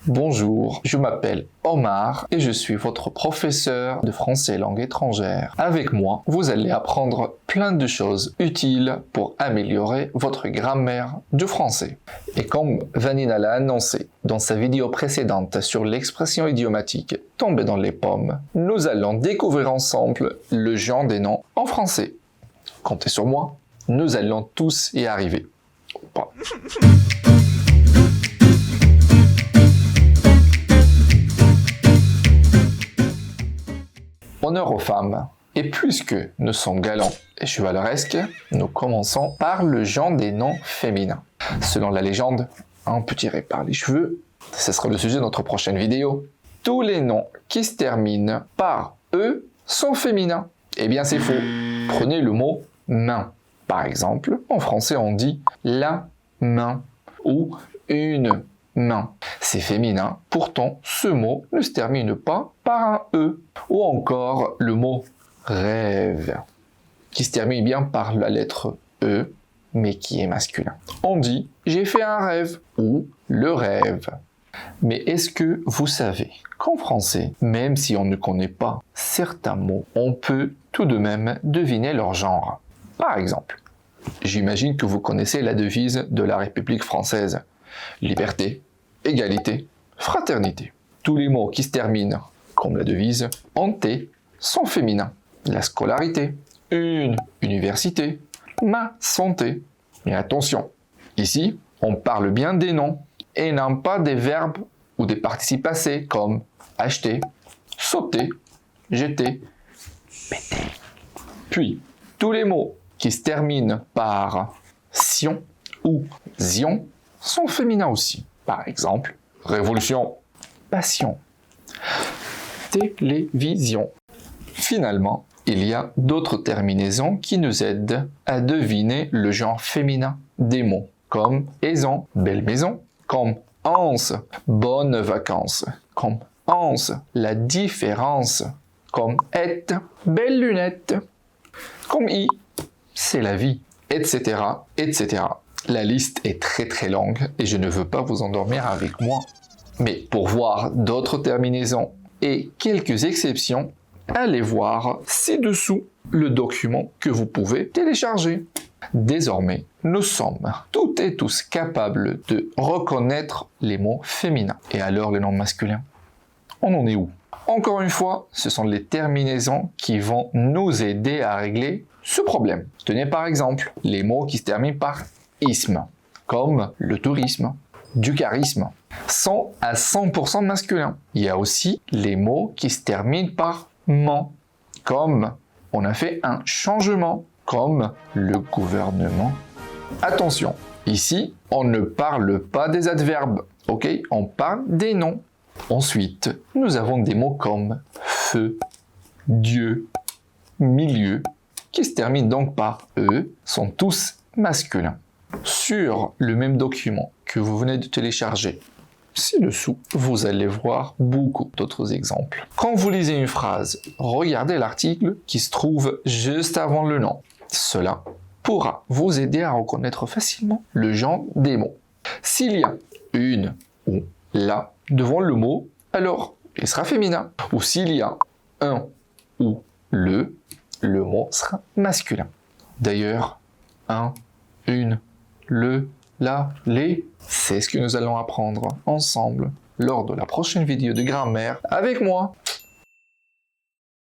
Bonjour, je m'appelle Omar et je suis votre professeur de français langue étrangère. Avec moi, vous allez apprendre plein de choses utiles pour améliorer votre grammaire du français. Et comme Vanina l'a annoncé dans sa vidéo précédente sur l'expression idiomatique « tomber dans les pommes », nous allons découvrir ensemble le genre des noms en français. Comptez sur moi, nous allons tous y arriver. Bon. Honneur aux femmes. Et puisque nous sommes galants et chevaleresques, nous commençons par le genre des noms féminins. Selon la légende, on peut tirer par les cheveux. Ce sera le sujet de notre prochaine vidéo. Tous les noms qui se terminent par « e » sont féminins. Eh bien, c'est faux. Prenez le mot « main ». Par exemple, en français, on dit « la main » ou « une main ». C'est féminin, pourtant ce mot ne se termine pas par un « e ». Ou encore le mot « rêve » qui se termine bien par la lettre « e » mais qui est masculin. On dit « j'ai fait un rêve » ou « le rêve ». Mais est-ce que vous savez qu'en français, même si on ne connaît pas certains mots, on peut tout de même deviner leur genre? Par exemple, j'imagine que vous connaissez la devise de la République française. Liberté, égalité, fraternité. Tous les mots qui se terminent, comme la devise, en T, sont féminins. La scolarité, une université, ma santé. Mais attention, ici, on parle bien des noms et non pas des verbes ou des participes passés comme acheter, sauter, jeter, péter. Puis, tous les mots qui se terminent par sion ou zion sont féminins aussi. Par exemple, révolution, passion, télévision. Finalement, il y a d'autres terminaisons qui nous aident à deviner le genre féminin des mots, comme aison, belle maison, comme anse, bonnes vacances, comme anse, la différence, comme être, belle lunette, comme i, c'est la vie, etc., etc. La liste est très longue et je ne veux pas vous endormir avec moi. Mais pour voir d'autres terminaisons et quelques exceptions, allez voir ci-dessous le document que vous pouvez télécharger. Désormais, nous sommes toutes et tous capables de reconnaître les mots féminins. Et alors les noms masculins? On en est où? Encore une fois, ce sont les terminaisons qui vont nous aider à régler ce problème. Tenez par exemple les mots qui se terminent par isme, comme le tourisme, du charisme, sont à 100% masculins. Il y a aussi les mots qui se terminent par ment, comme on a fait un changement, comme le gouvernement. Attention, ici, on ne parle pas des adverbes, ok? On parle des noms. Ensuite, nous avons des mots comme feu, Dieu, milieu, qui se terminent donc par E, sont tous masculins. Sur le même document que vous venez de télécharger, ci-dessous, vous allez voir beaucoup d'autres exemples. Quand vous lisez une phrase, regardez l'article qui se trouve juste avant le nom. Cela pourra vous aider à reconnaître facilement le genre des mots. S'il y a une ou la devant le mot, alors il sera féminin. Ou s'il y a un ou le mot sera masculin. D'ailleurs, un, une, le, la, les, c'est ce que nous allons apprendre ensemble lors de la prochaine vidéo de grammaire avec moi.